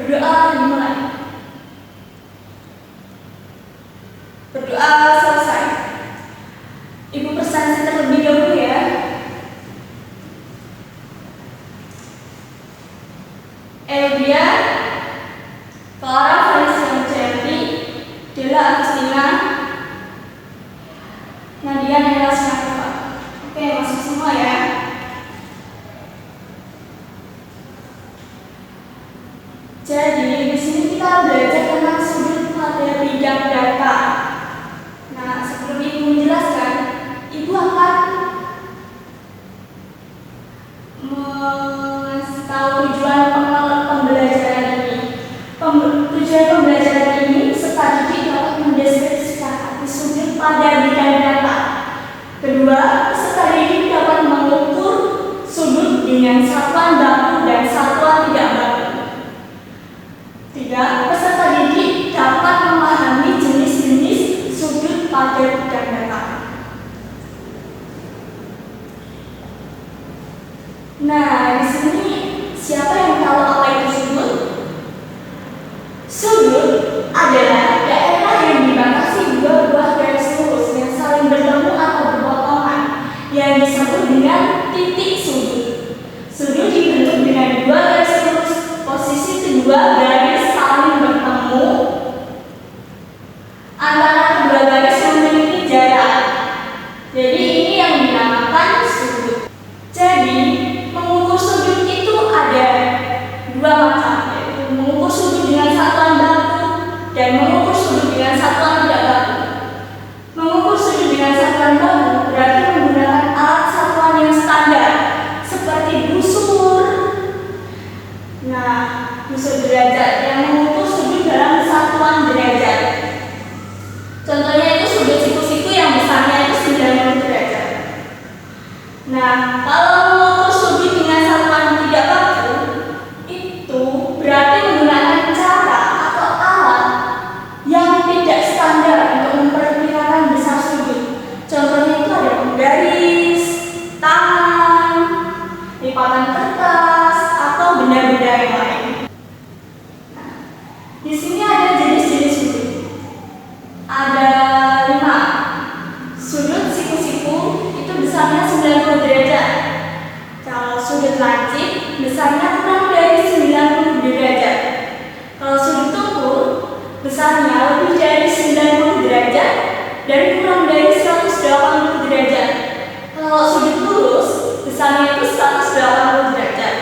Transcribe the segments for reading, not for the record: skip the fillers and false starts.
Berdoa dimulai. Berdoa selesai. Ibu persasi terlebih dahulu ya. Elvia, Clara Felicia Jeffrey, Della Agustina, Nadia Nela Sinakova. Oke, masuk semua ya. Jadi di sini kita belajar tentang sudut pada bidang data. Nah, sebelum Ibu menjelaskan, Ibu akan tahu tujuan pembelajaran ini. Tujuan pembelajaran ini serta didik dapat mendeskripsikan arti sudut pada bidang data. Kedua, peserta didik dapat mengukur sudut dengan satuan baku dan satuan tidak baku. Tiga, peserta didik dapat memahami jenis-jenis sudut pada bidang data. Nah, di sini siapa yang tahu apa itu sudut? Sudut adalah daerah yang dibatasi dua buah garis lurus yang saling bertemu atau berpotongan yang disebut dengan titik sudut. Sudut dibentuk dengan dua garis lurus. Posisi kedua garis saling bertemu antara kedua garis memiliki jarak. Jadi ini yang dinamakan sudut. Jadi mengukur sudut itu ada dua macam, yaitu mengukur sudut dengan satuan baku dan mengukur sudut dengan satuan tidak baku. Mengukur sudut dengan satuan baku berarti menggunakan alat satuan yang standar seperti busur. Nah, busur derajat yang mengukur sudut dalam satuan derajat. Contohnya itu sudut siku-siku yang besarnya itu 90 derajat. Nah, kalau mengukur sudut dengan satuan tidak baku, itu berarti menggunakan cara atau alat yang tidak standar untuk memperkirakan besar sudut. Contohnya itu ada penggaris, tangan, lipatan kertas, atau benda-benda yang lain. Nah, di sini ada jenis-jenis sudut. Ada 5. Sudut siku-siku itu besarnya 90 derajat. Kalau sudut lancip besarnya kurang dari 90 derajat. Kalau sudut tumpul besarnya lebih dari 90 derajat dan kurang dari 180 derajat. Kalau sudut lurus besarnya itu 180 derajat.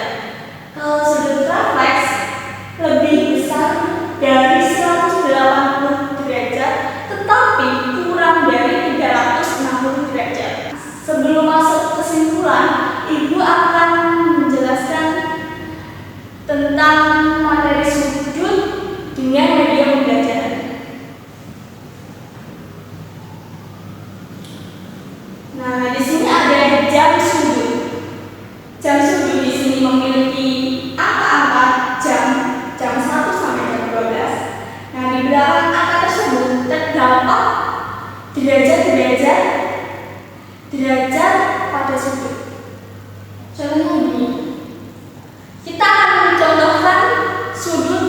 Kalau sudut refleks lebih besar dari 180 derajat tetapi kurang dari 360 derajat. Sebelum masuk kesimpulan, Ibu akan menjelaskan tentang materi sudut dengan media pembelajaran. Nah, di sini ada jam sudut. Jam sudut di sini memiliki angka-angka jam 1 sampai jam 12. Nah, di belakang angka tersebut terdapat derajat pada sudut. Contohnya ini. Kita akan mencontohkan sudut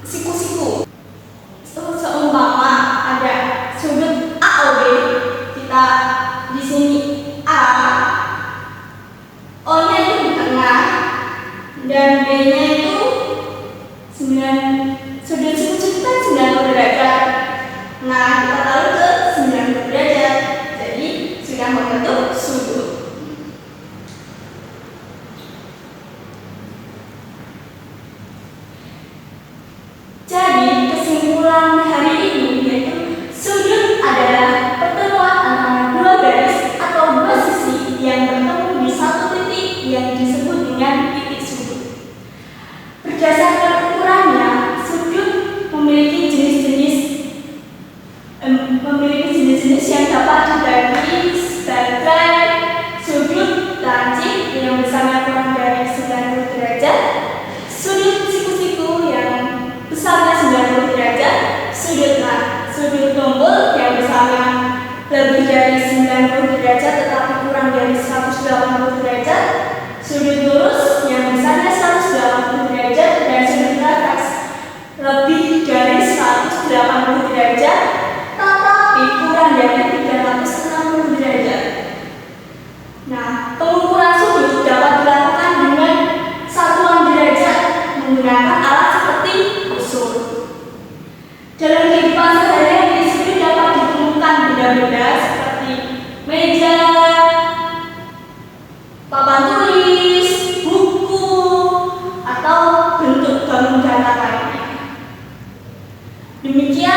siku-siku. Seumpama ada sudut AOB, kita di sini A, O-nya itu di tengah dan B-nya itu 9. Sudut siku-siku kan 90 derajat. Nah, kita taruh ke 90 derajat. Jadi sudah membentuk sudut. Jadi kesimpulan hari ini yaitu sudut adalah pertemuan antara dua garis atau dua sisi yang bertemu di satu titik yang disebut dengan titik sudut. Berdasarkan ukurannya, sudut memiliki jenis-jenis yang dapat dibagi sebagai sudut lancip yang besarnya kurang dari 90 derajat, sudut siku-siku yang besarnya 90 derajat, sudut tumpul yang besarnya lebih dari 90 derajat tetapi kurang dari 180 derajat, sudut lurus yang besarnya 180 derajat, dan sudut refleks menggunakan alat seperti busur. Dalam kehidupan sehari-hari di sini dapat ditemukan benda-benda seperti meja, papan tulis, buku, atau bentuk bangun data lainnya. Demikian